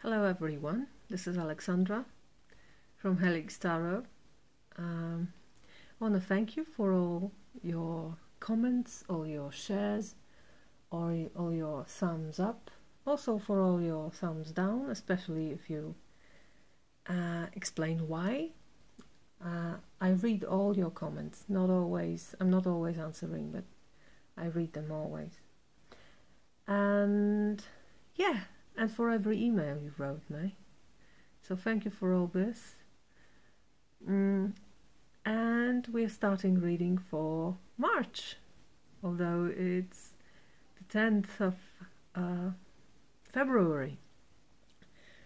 Hello everyone, this is Alexandra from Helix Tarot. I want to thank you for all your comments, all your shares, or all your thumbs up, also for all your thumbs down, especially if you explain why. I read all your comments, I'm not always answering, but I read them always. And yeah, and for every email you wrote me. So thank you for all this. And we're starting reading for March, although it's the 10th of February.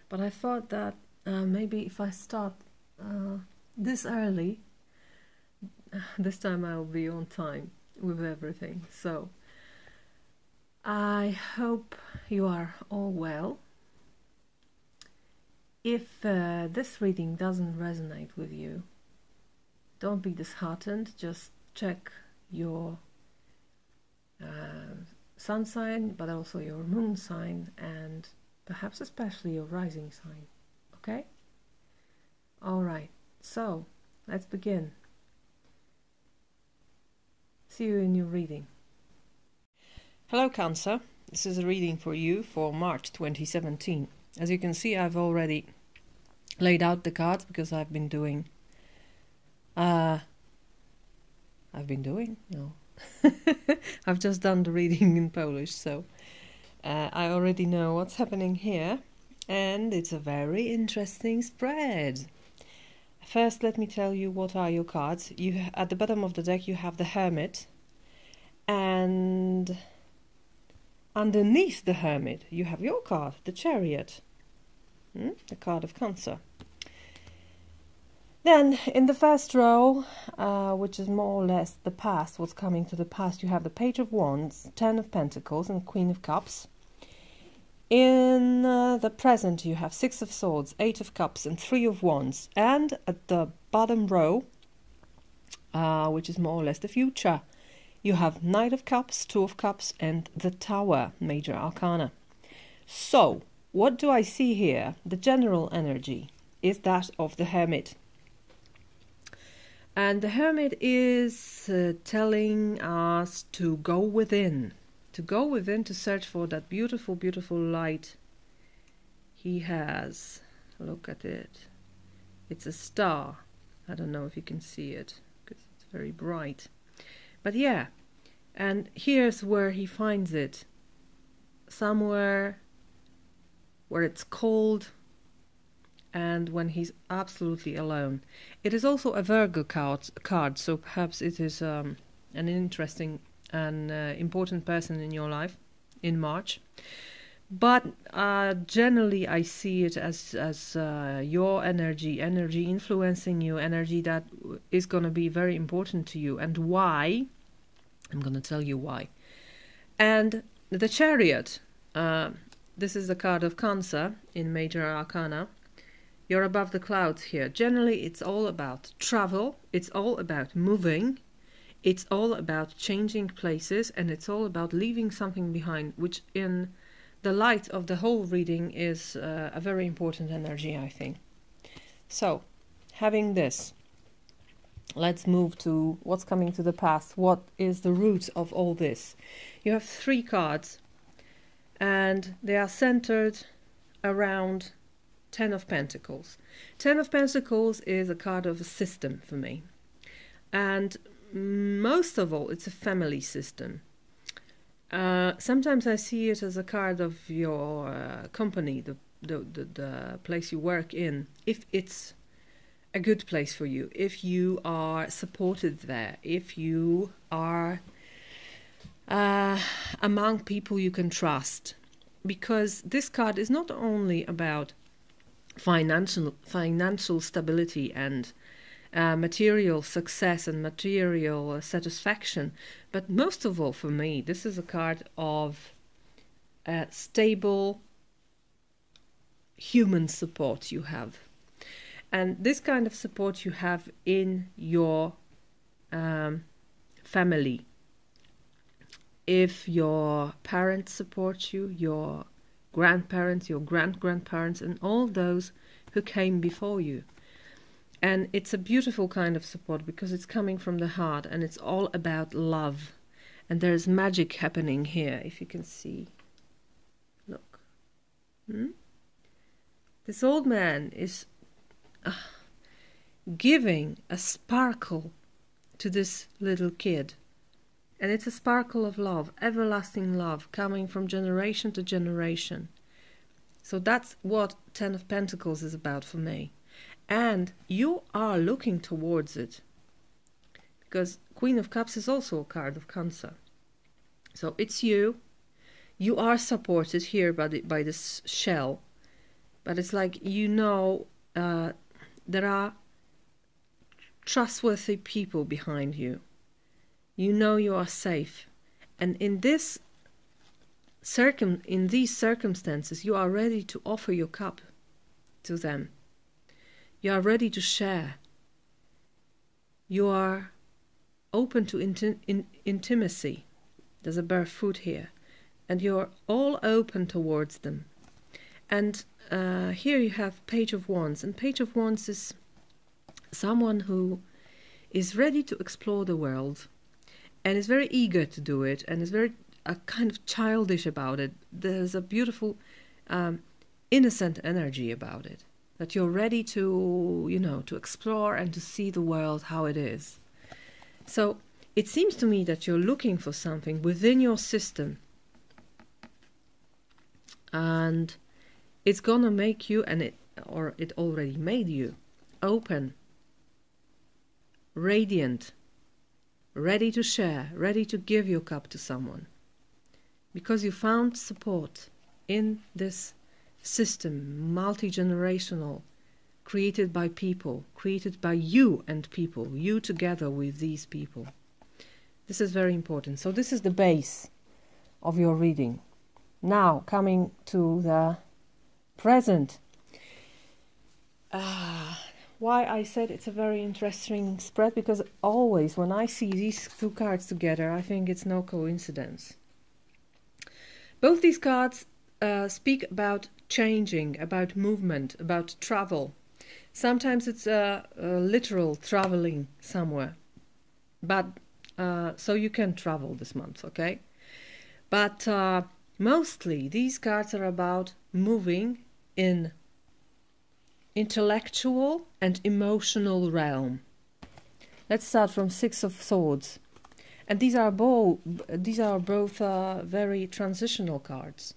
But I thought that maybe if I start this early, this time I'll be on time with everything. So I hope you are all well. If this reading doesn't resonate with you, don't be disheartened. Just check your sun sign, but also your moon sign, and perhaps especially your rising sign. Okay? Alright, so let's begin. See you in your reading. Hello Cancer, this is a reading for you for March 2017. As you can see, I've already laid out the cards because I've been doing... No. I've just done the reading in Polish, so I already know what's happening here, and it's a very interesting spread. First, let me tell you what are your cards. At the bottom of the deck you have the Hermit, and underneath the Hermit you have your card, the Chariot, the card of Cancer. Then in the first row, which is more or less the past, what's coming to the past, you have the Page of Wands, Ten of Pentacles and Queen of Cups. In the present you have Six of Swords, Eight of Cups and Three of Wands. And at the bottom row, which is more or less the future, you have Knight of Cups, Two of Cups and the Tower, Major Arcana. So, what do I see here? The general energy is that of the Hermit. And the Hermit is telling us to go within. To go within to search for that beautiful, beautiful light he has. Look at it. It's a star. I don't know if you can see it because it's very bright. But yeah, and here's where he finds it. Somewhere where it's cold and when he's absolutely alone. It is also a Virgo card, so perhaps it is an interesting and important person in your life in March. But generally I see it as your energy influencing you, energy that is going to be very important to you. And why? I'm going to tell you why. And the Chariot, this is the card of Cancer in Major Arcana. You're above the clouds here. Generally, it's all about travel. It's all about moving. It's all about changing places. And it's all about leaving something behind, which in the light of the whole reading is a very important energy, I think. So, having this, let's move to what's coming to the past. What is the root of all this? You have three cards, and they are centered around Ten of Pentacles. Ten of Pentacles is a card of a system for me. And most of all, it's a family system. Sometimes I see it as a card of your company, the place you work in. If it's a good place for you, if you are supported there, if you are among people you can trust. Because this card is not only about financial stability and material success and material satisfaction, but most of all for me this is a card of stable human support you have, and this kind of support you have in your family. If your parents support you, your grandparents, your grandparents, and all those who came before you. And it's a beautiful kind of support because it's coming from the heart and it's all about love. And there's magic happening here, if you can see. Look. This old man is giving a sparkle to this little kid. And it's a sparkle of love, everlasting love, coming from generation to generation. So that's what Ten of Pentacles is about for me. And you are looking towards it. Because Queen of Cups is also a card of Cancer. So it's you. You are supported here by this shell. But it's like, you know, there are trustworthy people behind you. You know you are safe. And in these circumstances, you are ready to offer your cup to them. You are ready to share. You are open to intimacy. There's a barefoot here. And you're all open towards them. And here you have Page of Wands. And Page of Wands is someone who is ready to explore the world. And is very eager to do it. And is very kind of childish about it. There's a beautiful innocent energy about it. That you're ready to, you know, to explore and to see the world how it is. So it seems to me that you're looking for something within your system. And it's gonna make you, and it already made you, open, radiant, ready to share, ready to give your cup to someone. Because you found support in this system, multi-generational, created by people, created by you and people, you together with these people. This is very important. So this is the base of your reading. Now, coming to the present. Why I said it's a very interesting spread, because always when I see these two cards together, I think it's no coincidence. Both these cards speak about changing, about movement, about travel. Sometimes it's literal traveling somewhere. But so you can travel this month, okay? But mostly these cards are about moving in intellectual and emotional realm. Let's start from Six of Swords. And these are both very transitional cards.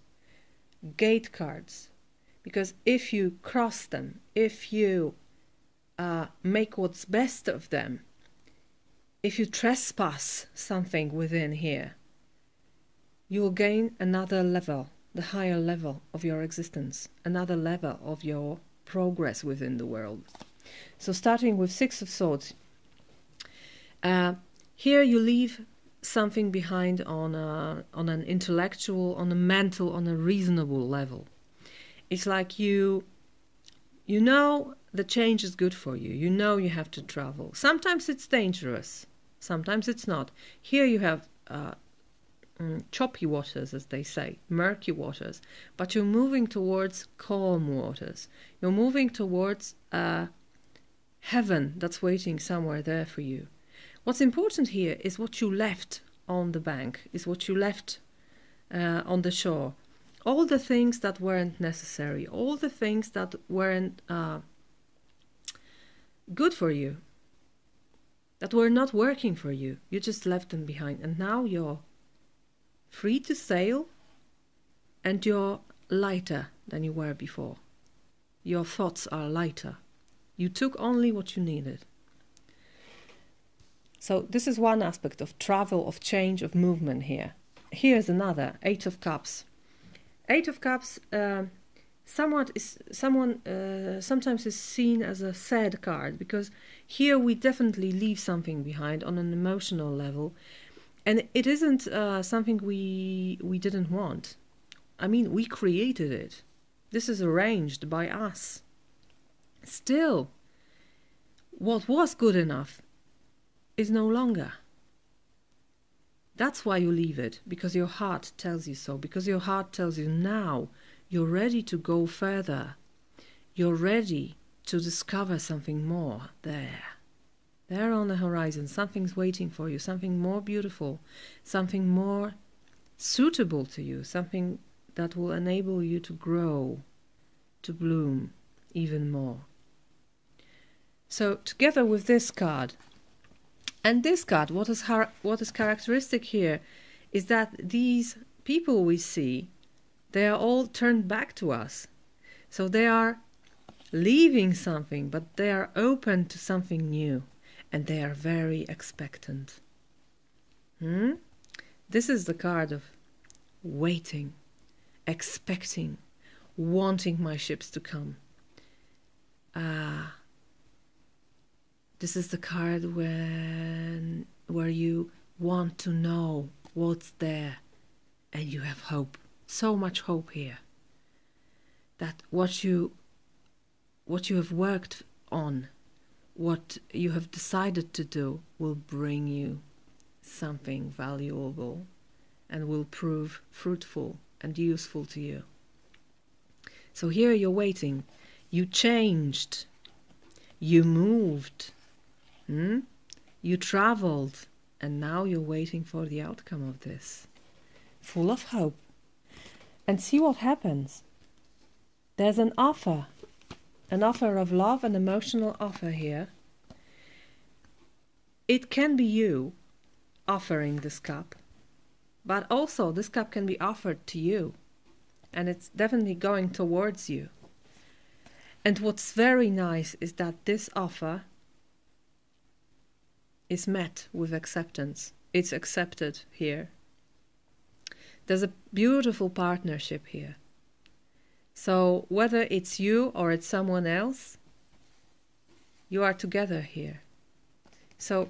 Gate cards. Because if you cross them, if you make what's best of them, if you trespass something within here, you will gain another level, the higher level of your existence, another level of your progress within the world. So starting with Six of Swords, here you leave something behind on an intellectual, on a mental, on a reasonable level. It's like you know the change is good for you. You know you have to travel. Sometimes it's dangerous. Sometimes it's not. Here you have choppy waters, as they say, murky waters. But you're moving towards calm waters. You're moving towards heaven that's waiting somewhere there for you. What's important here is what you left on the bank, is what you left on the shore. All the things that weren't necessary, all the things that weren't good for you, that were not working for you, you just left them behind. And now you're free to sail, and you're lighter than you were before. Your thoughts are lighter. You took only what you needed. So this is one aspect of travel, of change, of movement here. Here's another, Eight of Cups. Eight of Cups sometimes is seen as a sad card, because here we definitely leave something behind on an emotional level, and it isn't something we didn't want. I mean, we created it. This is arranged by us. Still, what was good enough is no longer. That's why you leave it, because your heart tells you so, because your heart tells you now You're ready to go further. You're ready to discover something more there. There on the horizon, something's waiting for you, something more beautiful, something more suitable to you, something that will enable you to grow, to bloom even more. So together with this card, and this card, what is characteristic here is that these people we see, they are all turned back to us. So they are leaving something, but they are open to something new, and they are very expectant. This is the card of waiting, expecting, wanting my ships to come. This is the card where you want to know what's there, and you have hope, so much hope here, that what you have worked on, what you have decided to do, will bring you something valuable and will prove fruitful and useful to you. So here you're waiting. You changed. You moved. You traveled. And now you're waiting for the outcome of this. Full of hope. And see what happens. There's an offer. An offer of love, an emotional offer here. It can be you offering this cup. But also this cup can be offered to you. And it's definitely going towards you. And what's very nice is that this offer is met with acceptance. It's accepted here. There's a beautiful partnership here. So whether it's you or it's someone else, you are together here. So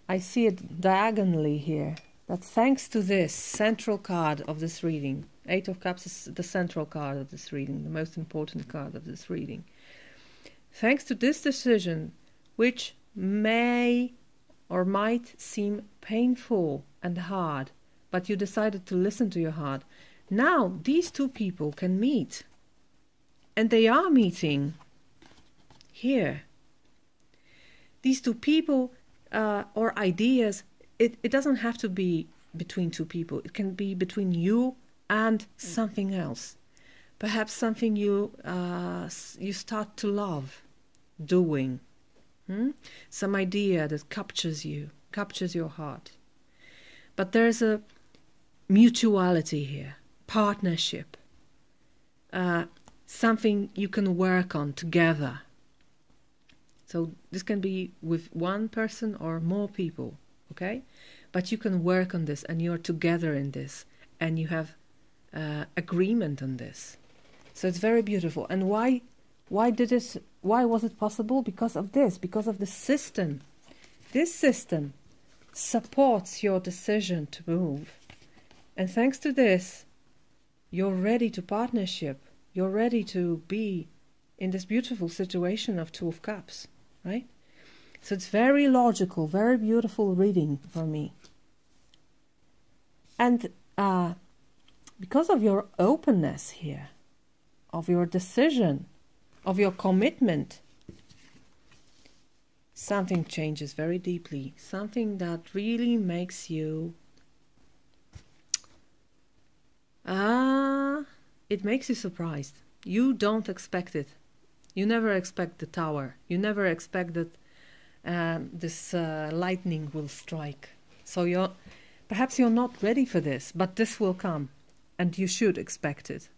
I see it diagonally here, that thanks to this central card of this reading, Eight of Cups is the central card of this reading, the most important card of this reading. Thanks to this decision, which may or might seem painful and hard, but you decided to listen to your heart, now these two people can meet. And they are meeting here. These two people or ideas, it doesn't have to be between two people. It can be between you and something else. Perhaps something you start to love doing. Some idea that captures you, captures your heart. But there's a mutuality here, partnership, something you can work on together. So this can be with one person or more people, okay? But you can work on this, and you're together in this, and you have agreement on this. So it's very beautiful. And why was it possible? Because of this, because of the system. This system supports your decision to move. And thanks to this, you're ready to partnership. You're ready to be in this beautiful situation of Two of Cups, right? So it's very logical, very beautiful reading for me. And because of your openness here, of your decision, of your commitment, something changes very deeply. Something that really makes you... it makes you surprised. You don't expect it. You never expect the tower. You never expect that this lightning will strike. So perhaps you're not ready for this, but this will come. And you should expect it.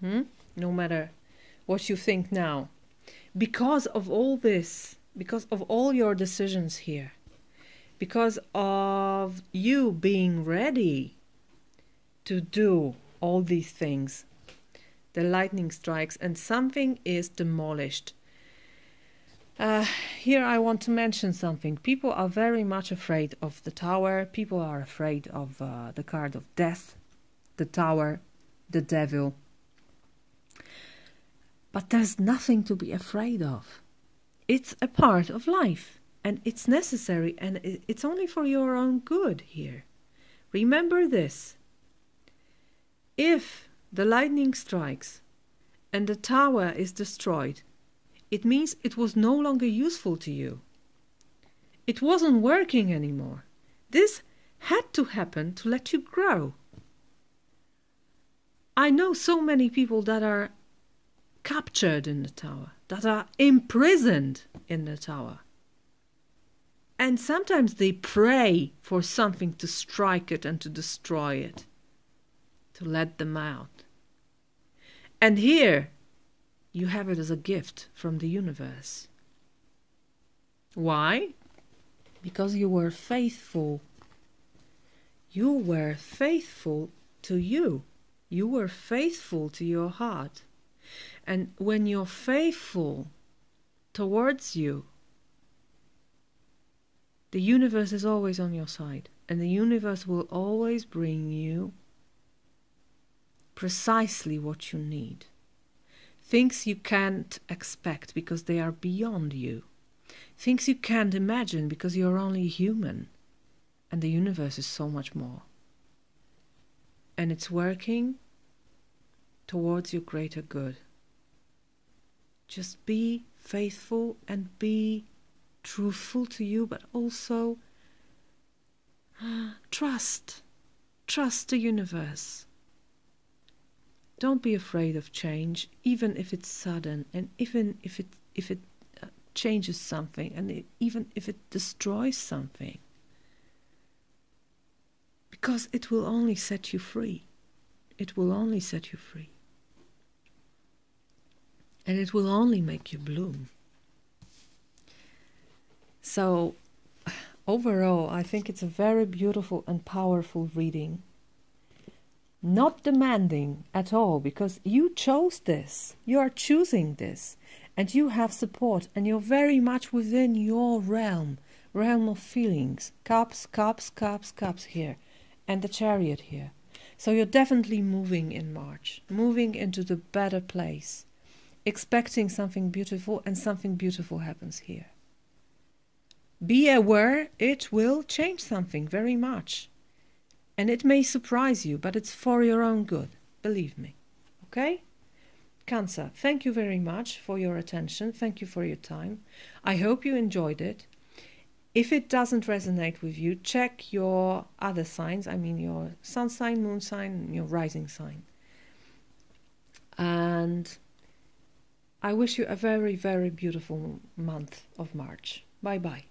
No matter what you think now. Because of all this, because of all your decisions here, because of you being ready to do all these things, the lightning strikes and something is demolished. Here I want to mention something. People are very much afraid of the tower. People are afraid of the card of death, the tower, the devil. But there's nothing to be afraid of. It's a part of life, and it's necessary, and it's only for your own good here. Remember this. If the lightning strikes and the tower is destroyed, it means it was no longer useful to you. It wasn't working anymore. This had to happen to let you grow. I know so many people that are captured in the tower, that are imprisoned in the tower. And sometimes they pray for something to strike it and to destroy it, to let them out. And here you have it as a gift from the universe. Why? Because you were faithful. You were faithful to you. You were faithful to your heart. And when you're faithful towards you, the universe is always on your side. And the universe will always bring you precisely what you need. Things you can't expect because they are beyond you. Things you can't imagine because you're only human. And the universe is so much more. And it's working towards your greater good. Just be faithful and be truthful to you, but also trust. Trust the universe. Don't be afraid of change, even if it's sudden, and even if it changes something, and even if it destroys something. Because it will only set you free. It will only set you free. And it will only make you bloom. So, overall, I think it's a very beautiful and powerful reading. Not demanding at all, because you chose this. You are choosing this. And you have support. And you're very much within your realm of feelings. Cups, cups, cups, cups here. And the Chariot here. So you're definitely moving in March. Moving into the better place. Expecting something beautiful, and something beautiful happens here. Be aware it will change something very much. And it may surprise you, but it's for your own good. Believe me. Okay? Cancer, thank you very much for your attention. Thank you for your time. I hope you enjoyed it. If it doesn't resonate with you, check your other signs. I mean your sun sign, moon sign, and your rising sign. And I wish you a very, very beautiful month of March. Bye-bye.